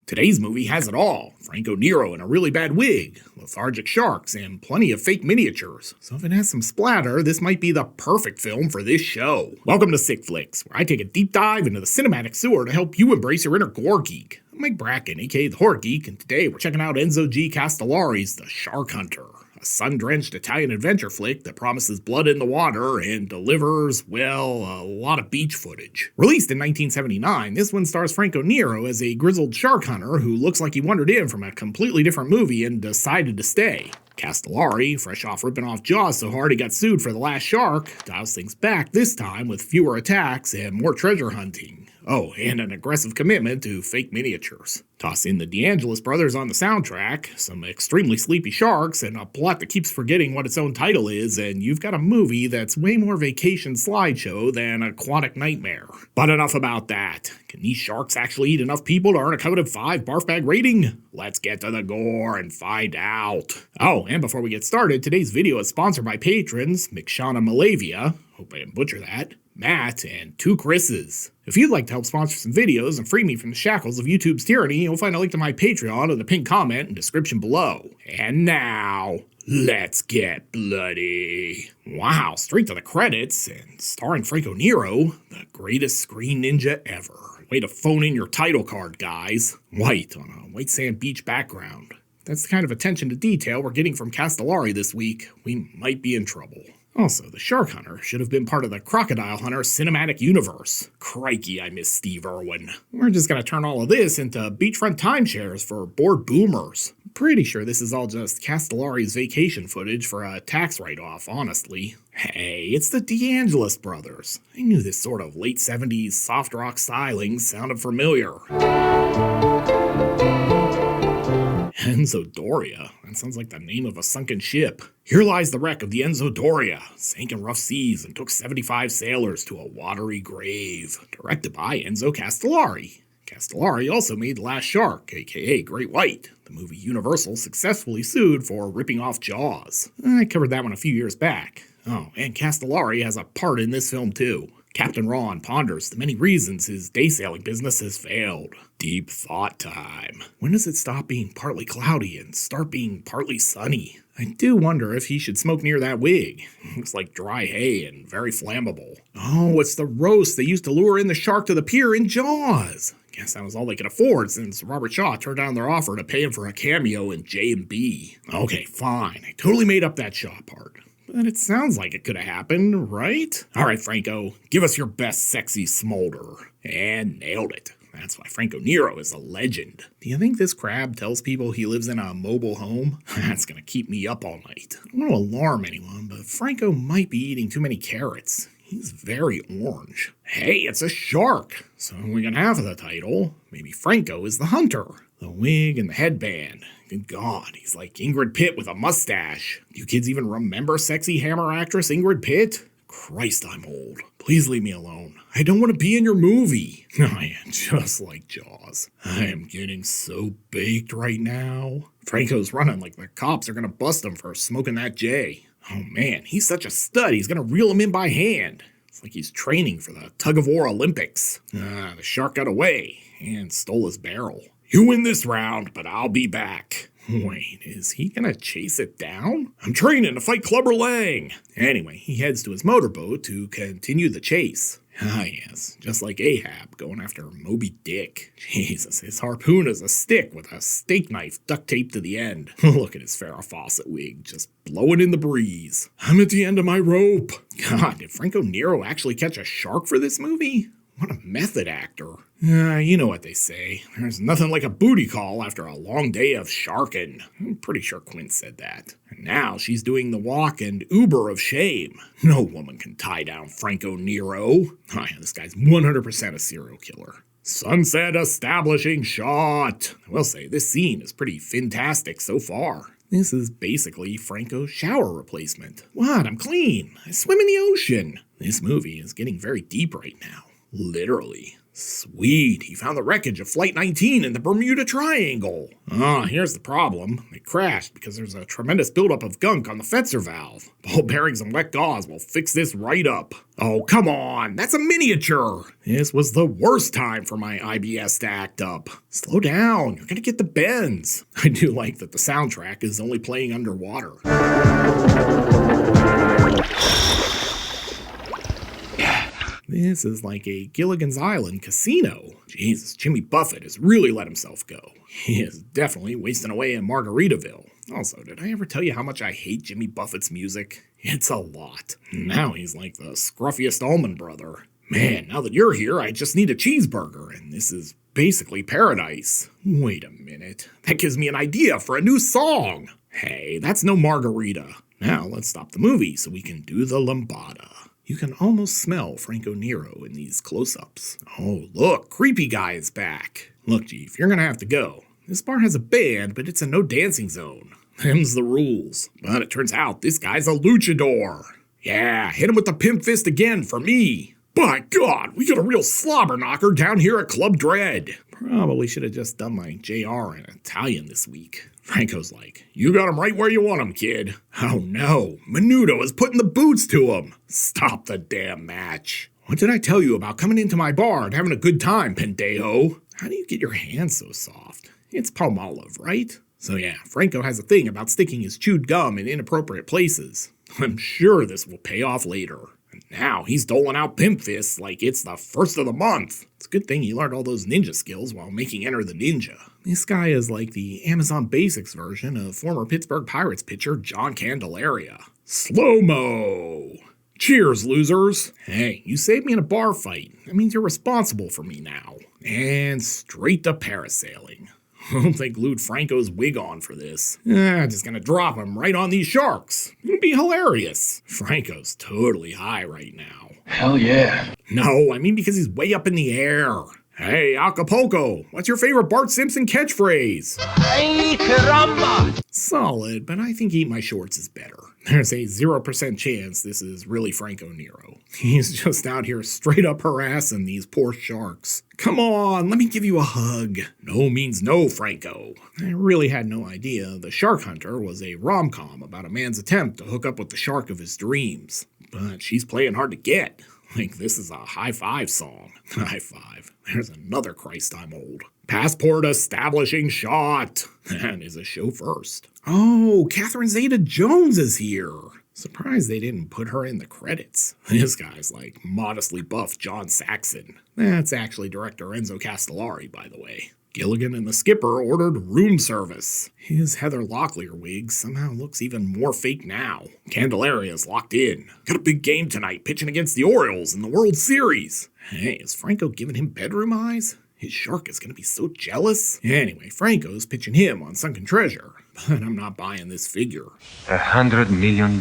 Today's movie has it all. Franco Nero in a really bad wig, lethargic sharks, and plenty of fake miniatures. So if it has some splatter, this might be the perfect film for this show. Welcome to Sick Flicks, where I take a deep dive into the cinematic sewer to help you embrace your inner gore geek. I'm Mike Bracken, aka the Horror Geek, and today we're checking out Enzo Castellari's The Shark Hunter, a sun-drenched Italian adventure flick that promises blood in the water and delivers, well, a lot of beach footage. Released in 1979, this one stars Franco Nero as a grizzled shark hunter who looks like he wandered in from a completely different movie and decided to stay. Castellari, fresh off ripping off Jaws so hard he got sued for The Last Shark, dials things back this time with fewer attacks and more treasure hunting. Oh, and an aggressive commitment to fake miniatures. Toss in the DeAngelis brothers on the soundtrack, some extremely sleepy sharks, and a plot that keeps forgetting what its own title is, and you've got a movie that's way more vacation slideshow than aquatic nightmare. But enough about that. Can these sharks actually eat enough people to earn a coveted 5 barf bag rating? Let's get to the gore and find out. Oh, and before we get started, today's video is sponsored by patrons McShauna Malavia, hope I didn't butcher that, Matt, and 2 Chris's. If you'd like to help sponsor some videos and free me from the shackles of YouTube's tyranny, you'll find a link to my Patreon in the pinned comment and description below. And now, let's get bloody. Wow, straight to the credits, and starring Franco Nero, the greatest screen ninja ever. Way to phone in your title card, guys. White on a white sand beach background. That's the kind of attention to detail we're getting from Castellari this week. We might be in trouble. Also, the Shark Hunter should have been part of the Crocodile Hunter cinematic universe. Crikey, I miss Steve Irwin. We're just gonna turn all of this into beachfront timeshares for bored boomers. Pretty sure this is all just Castellari's vacation footage for a tax write-off, honestly. Hey, it's the DeAngelis brothers. I knew this sort of late 70s soft rock styling sounded familiar. Enzo Doria. That sounds like the name of a sunken ship. Here lies the wreck of the Enzo Doria. Sank in rough seas and took 75 sailors to a watery grave. Directed by Enzo Castellari. Castellari also made The Last Shark, aka Great White, the movie Universal successfully sued for ripping off Jaws. I covered that one a few years back. Oh, and Castellari has a part in this film too. Captain Ron ponders the many reasons his day sailing business has failed. Deep thought time. When does it stop being partly cloudy and start being partly sunny? I do wonder if he should smoke near that wig. Looks like dry hay and very flammable. Oh, it's the roast they used to lure in the shark to the pier in Jaws. Guess that was all they could afford since Robert Shaw turned down their offer to pay him for a cameo in J&B. Okay, fine. I totally made up that Shaw part. But it sounds like it could have happened, right? Alright, Franco, give us your best sexy smolder. And nailed it. That's why Franco Nero is a legend. Do you think this crab tells people he lives in a mobile home? That's gonna keep me up all night. I don't want to alarm anyone, but Franco might be eating too many carrots. He's very orange. Hey, it's a shark! So we got half of the title. Maybe Franco is the hunter. The wig and the headband. Good God, he's like Ingrid Pitt with a mustache. Do you kids even remember sexy Hammer actress Ingrid Pitt? Christ, I'm old. Please leave me alone. I don't want to be in your movie. I am just like Jaws. I am getting so baked right now. Franco's running like the cops are gonna bust him for smoking that J. Oh man, he's such a stud, he's gonna reel him in by hand. It's like he's training for the tug-of-war Olympics. The shark got away and stole his barrel. You win this round, but I'll be back. Wait, is he gonna chase it down? I'm training to fight Clubber Lang. Anyway, he heads to his motorboat to continue the chase. Ah yes, just like Ahab going after Moby Dick. Jesus, his harpoon is a stick with a steak knife duct taped to the end. Look at his Farrah Fawcett wig, just blowing in the breeze. I'm at the end of my rope. God, did Franco Nero actually catch a shark for this movie? What a method actor. You know what they say. There's nothing like a booty call after a long day of sharking. I'm pretty sure Quinn said that. And now she's doing the walk and Uber of shame. No woman can tie down Franco Nero. Oh yeah, this guy's 100% a serial killer. Sunset establishing shot. I will say, this scene is pretty fantastic so far. This is basically Franco's shower replacement. What? I'm clean. I swim in the ocean. This movie is getting very deep right now. Literally. Sweet, he found the wreckage of Flight 19 in the Bermuda Triangle. Here's the problem. It crashed because there's a tremendous buildup of gunk on the Fetzer valve. Ball bearings and wet gauze will fix this right up. Oh, come on, that's a miniature. This was the worst time for my IBS to act up. Slow down, you're gonna get the bends. I do like that the soundtrack is only playing underwater. This is like a Gilligan's Island casino. Jesus, Jimmy Buffett has really let himself go. He is definitely wasting away in Margaritaville. Also, did I ever tell you how much I hate Jimmy Buffett's music? It's a lot. Now he's like the scruffiest Allman Brother. Man, now that you're here, I just need a cheeseburger, and this is basically paradise. Wait a minute. That gives me an idea for a new song. Hey, that's no margarita. Now let's stop the movie so we can do the lambada. You can almost smell Franco Nero in these close-ups. Oh, look, Creepy Guy is back. Look, Chief, you're gonna have to go. This bar has a band, but it's a no-dancing zone. Them's the rules. But it turns out this guy's a luchador. Yeah, hit him with the pimp fist again for me. By God, we got a real slobber knocker down here at Club Dread. Probably should have just done my JR in Italian this week. Franco's like, you got him right where you want him, kid. Oh no, Menudo is putting the boots to him. Stop the damn match. What did I tell you about coming into my bar and having a good time, pendejo? How do you get your hands so soft? It's Palmolive, right? So yeah, Franco has a thing about sticking his chewed gum in inappropriate places. I'm sure this will pay off later. And now he's doling out pimp fists like it's the first of the month. It's a good thing he learned all those ninja skills while making Enter the Ninja. This guy is like the Amazon Basics version of former Pittsburgh Pirates pitcher John Candelaria. Slow-mo! Cheers, losers! Hey, you saved me in a bar fight. That means you're responsible for me now. And straight to parasailing. I hope they glued Franco's wig on for this. Just gonna drop him right on these sharks. It'd be hilarious. Franco's totally high right now. Hell yeah. No, I mean because he's way up in the air. Hey, Acapulco, what's your favorite Bart Simpson catchphrase? Ay, caramba! Solid, but I think Eat My Shorts is better. There's a 0% chance this is really Franco Nero. He's just out here straight up harassing these poor sharks. Come on, let me give you a hug. No means no, Franco. I really had no idea The Shark Hunter was a rom-com about a man's attempt to hook up with the shark of his dreams. But she's playing hard to get. Like this is a high five song. High five. There's another Christ I'm old. Passport establishing shot. That is a show first. Oh, Catherine Zeta-Jones is here. Surprised they didn't put her in the credits. This guy's like modestly buff John Saxon. That's actually director Enzo Castellari, by the way. Gilligan and the skipper ordered room service. His Heather Locklear wig somehow looks even more fake now. Candelaria is locked in. Got a big game tonight, pitching against the Orioles in the World Series. Hey, is Franco giving him bedroom eyes? His shark is gonna be so jealous. Anyway, Franco's pitching him on Sunken Treasure. But I'm not buying this figure. $100 million.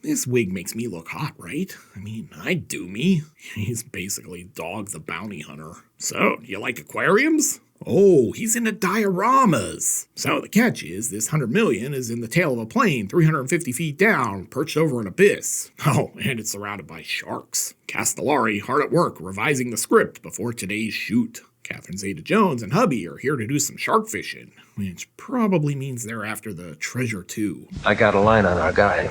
This wig makes me look hot, right? I mean, I'd do me. He's basically Dog the Bounty Hunter. So, do you like aquariums? Oh, he's into dioramas. So the catch is this $100 million is in the tail of a plane 350 feet down, perched over an abyss. Oh, and it's surrounded by sharks. Castellari hard at work revising the script before today's shoot. Catherine Zeta-Jones and hubby are here to do some shark fishing, which probably means they're after the treasure too. I got a line on our guy.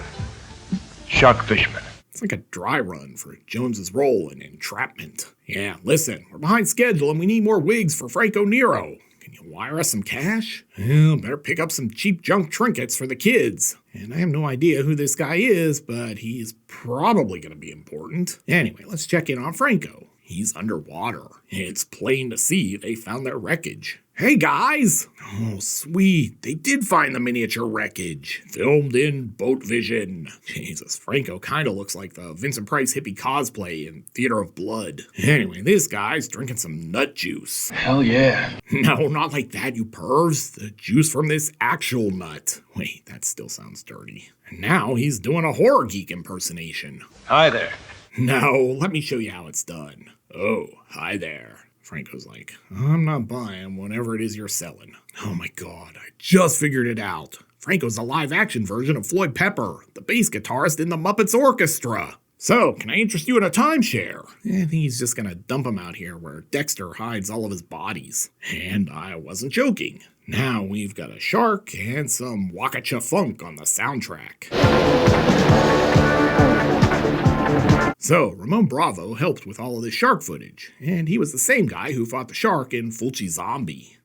Shark fisherman. It's like a dry run for Jones's role in Entrapment. Yeah, listen, we're behind schedule and we need more wigs for Franco Nero. Can you wire us some cash? Well, better pick up some cheap junk trinkets for the kids. And I have no idea who this guy is, but he's probably going to be important. Anyway, let's check in on Franco. He's underwater. It's plain to see they found their wreckage. Hey guys! Oh, sweet. They did find the miniature wreckage. Filmed in Boat Vision. Jesus, Franco kinda looks like the Vincent Price hippie cosplay in Theater of Blood. Anyway, this guy's drinking some nut juice. Hell yeah. No, not like that, you pervs. The juice from this actual nut. Wait, that still sounds dirty. And now he's doing a horror geek impersonation. Hi there. No, let me show you how it's done. Oh, hi there. Franco's like, I'm not buying whatever it is you're selling. Oh my God, I just figured it out. Franco's a live-action version of Floyd Pepper, the bass guitarist in the Muppets Orchestra. So, can I interest you in a timeshare? I think he's just gonna dump him out here where Dexter hides all of his bodies. And I wasn't joking. Now we've got a shark and some Waka Cha Funk on the soundtrack. So, Ramon Bravo helped with all of this shark footage, and he was the same guy who fought the shark in Fulci Zombie.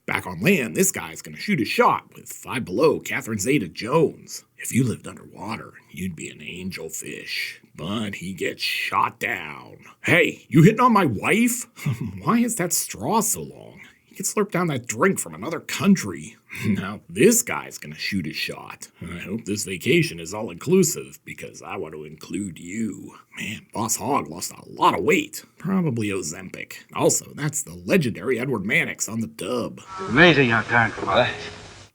Back on land, this guy's gonna shoot a shot with Five Below Catherine Zeta-Jones. If you lived underwater, you'd be an angel fish. But he gets shot down. Hey, you hitting on my wife? Why is that straw so long? He can slurp down that drink from another country. Now this guy's gonna shoot his shot. I hope this vacation is all inclusive because I want to include you. Man, Boss Hogg lost a lot of weight. Probably Ozempic. Also, that's the legendary Edward Mannix on the dub. Amazing how time flies.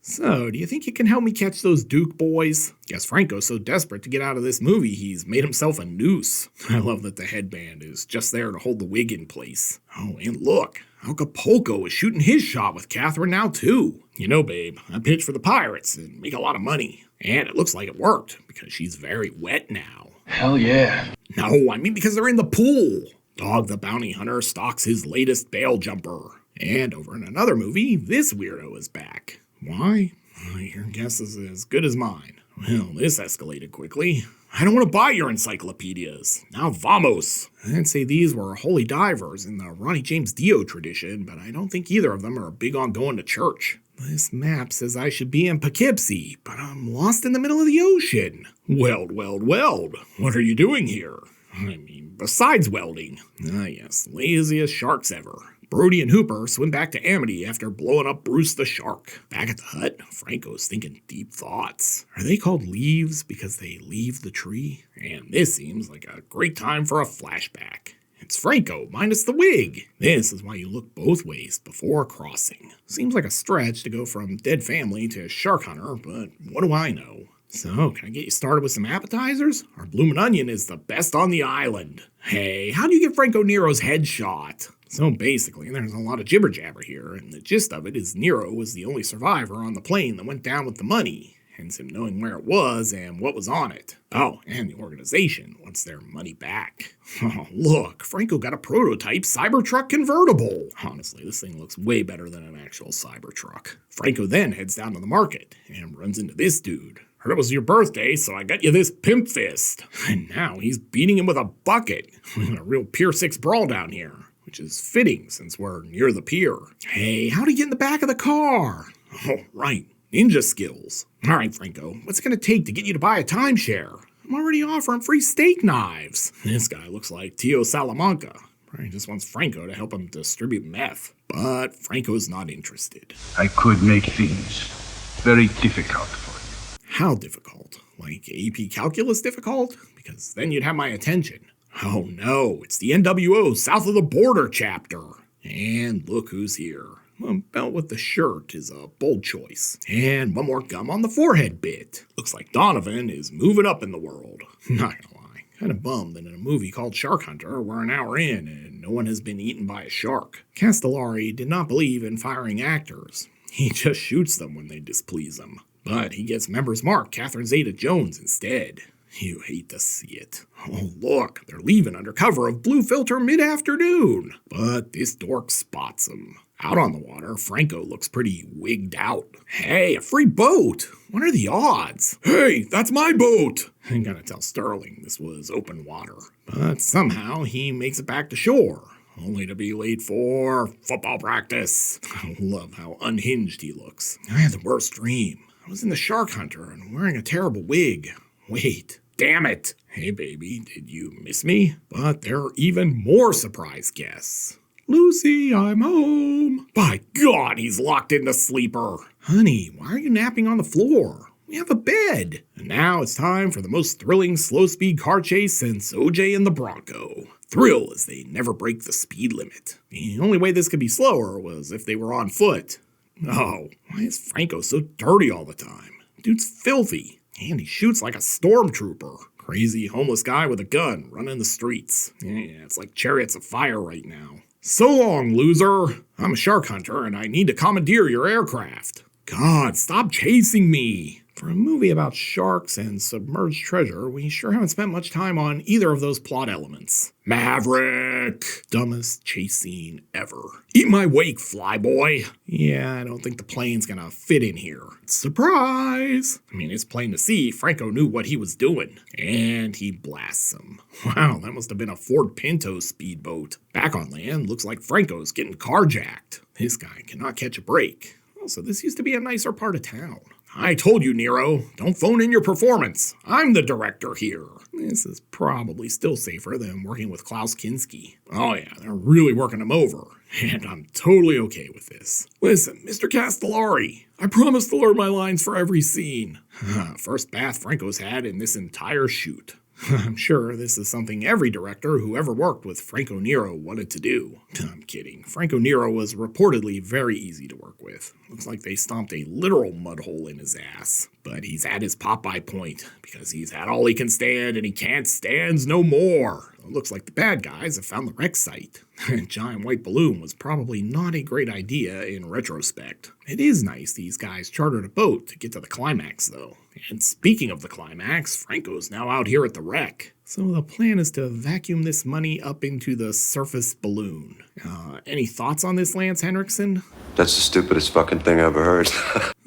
So, do you think you can help me catch those Duke boys? Guess Franco's so desperate to get out of this movie, he's made himself a noose. I love that the headband is just there to hold the wig in place. Oh, and look, Acapulco is shooting his shot with Catherine now too. You know, babe, I pitched for the Pirates and make a lot of money. And it looks like it worked, because she's very wet now. Hell yeah. No, I mean because they're in the pool. Dog the Bounty Hunter stalks his latest bail jumper. And over in another movie, this weirdo is back. Why? Your guess is as good as mine. Well, this escalated quickly. I don't want to buy your encyclopedias. Now vamos. I'd say these were holy divers in the Ronnie James Dio tradition, but I don't think either of them are big on going to church. This map says I should be in Poughkeepsie, but I'm lost in the middle of the ocean. Weld. What are you doing here? I mean, besides welding. Ah yes, laziest sharks ever. Brody and Hooper swim back to Amity after blowing up Bruce the Shark. Back at the hut, Franco's thinking deep thoughts. Are they called leaves because they leave the tree? And this seems like a great time for a flashback. It's Franco, minus the wig. This is why you look both ways before crossing. Seems like a stretch to go from dead family to shark hunter, but what do I know? So, can I get you started with some appetizers? Our bloomin' onion is the best on the island. Hey, how do you get Franco Nero's headshot? So basically, there's a lot of jibber-jabber here, and the gist of it is Nero was the only survivor on the plane that went down with the money, hence him knowing where it was and what was on it. Oh, and the organization wants their money back. Oh, look, Franco got a prototype Cybertruck convertible. Honestly, this thing looks way better than an actual Cybertruck. Franco then heads down to the market and runs into this dude. Heard it was your birthday, so I got you this pimp fist. And now he's beating him with a bucket. A real Pier 6 brawl down here. Which is fitting since we're near the pier. Hey, how'd he get in the back of the car? Oh, right, ninja skills. All right, Franco, what's it gonna take to get you to buy a timeshare? I'm already offering free steak knives. This guy looks like Tio Salamanca. He just wants Franco to help him distribute meth. But Franco's not interested. I could make things very difficult for you. How difficult? Like AP Calculus difficult? Because then you'd have my attention. Oh no, it's the NWO South of the Border chapter. And look who's here. A belt with the shirt is a bold choice. And one more gum on the forehead bit. Looks like Donovan is moving up in the world. Not gonna lie, kind of bummed that in a movie called Shark Hunter, we're an hour in and no one has been eaten by a shark. Castellari did not believe in firing actors. He just shoots them when they displease him. But he gets members marked Catherine Zeta-Jones instead. You hate to see it. Oh, look, they're leaving under cover of Blue Filter mid-afternoon. But this dork spots them. Out on the water, Franco looks pretty wigged out. Hey, a free boat! What are the odds? Hey, that's my boat! I gotta tell Sterling this was open water. But somehow he makes it back to shore. Only to be late for football practice. I love how unhinged he looks. I had the worst dream. I was in the Shark Hunter and wearing a terrible wig. Wait. Damn it! Hey baby, did you miss me? But there are even more surprise guests. Lucy, I'm home. By God, he's locked into sleeper. Honey, why are you napping on the floor? We have a bed. And now it's time for the most thrilling slow-speed car chase since OJ and the Bronco. Thrill as they never break the speed limit. The only way this could be slower was if they were on foot. Oh, why is Franco so dirty all the time? Dude's filthy. And he shoots like a stormtrooper. Crazy homeless guy with a gun running the streets. Yeah, it's like Chariots of Fire right now. So long, loser. I'm a shark hunter and I need to commandeer your aircraft. God, stop chasing me. For a movie about sharks and submerged treasure, we sure haven't spent much time on either of those plot elements. Maverick! Dumbest chase scene ever. Eat my wake, flyboy! Yeah, I don't think the plane's gonna fit in here. Surprise! I mean, it's plain to see Franco knew what he was doing. And he blasts him. Wow, that must have been a Ford Pinto speedboat. Back on land, looks like Franco's getting carjacked. This guy cannot catch a break. Also, this used to be a nicer part of town. I told you, Nero, don't phone in your performance. I'm the director here. This is probably still safer than working with Klaus Kinski. Oh yeah, they're really working him over. And I'm totally okay with this. Listen, Mr. Castellari, I promise to learn my lines for every scene. First bath Franco's had in this entire shoot. I'm sure this is something every director who ever worked with Franco Nero wanted to do. I'm kidding. Franco Nero was reportedly very easy to work with. Looks like they stomped a literal mud hole in his ass. But he's at his Popeye point, because he's had all he can stand and he can't stand no more. It looks like the bad guys have found the wreck site. A giant white balloon was probably not a great idea in retrospect. It is nice these guys chartered a boat to get to the climax, though. And speaking of the climax, Franco's now out here at the wreck. So the plan is to vacuum this money up into the surface balloon. Any thoughts on this, Lance Henriksen? That's the stupidest fucking thing I ever heard.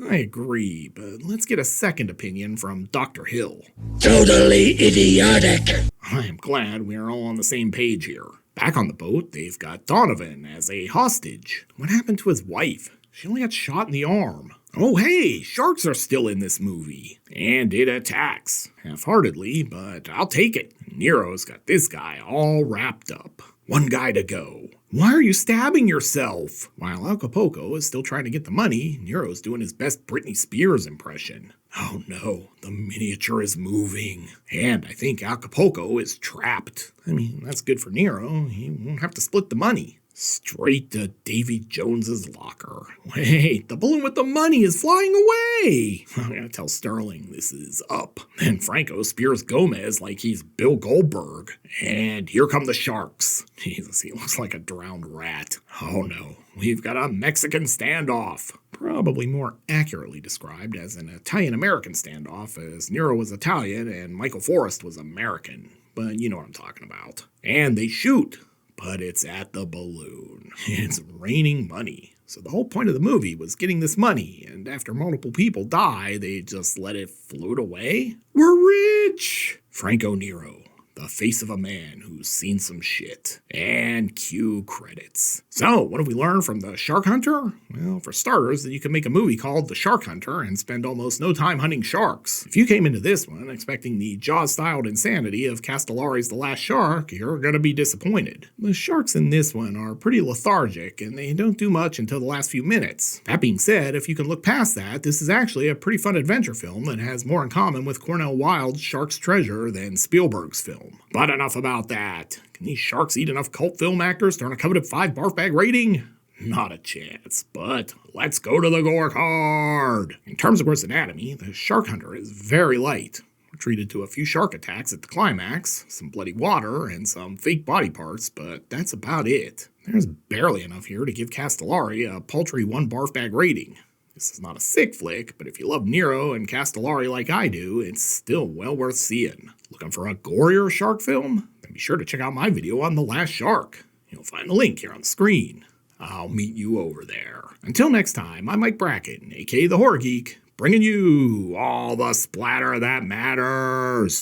I agree, but let's get a second opinion from Dr. Hill. Totally idiotic. I am glad we are all on the same page here. Back on the boat, they've got Donovan as a hostage. What happened to his wife? She only got shot in the arm. Oh hey, sharks are still in this movie. And it attacks. Half-heartedly, but I'll take it. Nero's got this guy all wrapped up. One guy to go. Why are you stabbing yourself? While Acapulco is still trying to get the money, Nero's doing his best Britney Spears impression. Oh no, the miniature is moving. And I think Acapulco is trapped. I mean, that's good for Nero. He won't have to split the money. Straight to Davy Jones's locker. Wait, the balloon with the money is flying away! I gotta tell Sterling this is up. Then Franco spears Gomez like he's Bill Goldberg. And here come the sharks. Jesus, he looks like a drowned rat. Oh no, we've got a Mexican standoff. Probably more accurately described as an Italian-American standoff, as Nero was Italian and Michael Forrest was American. But you know what I'm talking about. And they shoot. But it's at the balloon. It's raining money. So the whole point of the movie was getting this money, and after multiple people die, they just let it float away? We're rich! Franco Nero, the face of a man who's seen some shit. And cue credits. So, what have we learned from The Shark Hunter? Well, for starters, that you can make a movie called The Shark Hunter and spend almost no time hunting sharks. If you came into this one expecting the Jaws-styled insanity of Castellari's The Last Shark, you're gonna be disappointed. The sharks in this one are pretty lethargic, and they don't do much until the last few minutes. That being said, if you can look past that, this is actually a pretty fun adventure film that has more in common with Cornell Wilde's Shark's Treasure than Spielberg's film. But enough about that. Can these sharks eat enough cult film actors to earn a coveted 5 barf bag rating? Not a chance, but let's go to the gore card. In terms of gross anatomy, The Shark Hunter is very light. We're treated to a few shark attacks at the climax, some bloody water, and some fake body parts, but that's about it. There's barely enough here to give Castellari a paltry 1 barf bag rating. This is not a sick flick, but if you love Nero and Castellari like I do, it's still well worth seeing. Looking for a gorier shark film? Then be sure to check out my video on The Last Shark. You'll find the link here on the screen. I'll meet you over there. Until next time, I'm Mike Bracken, aka The Horror Geek, bringing you all the splatter that matters.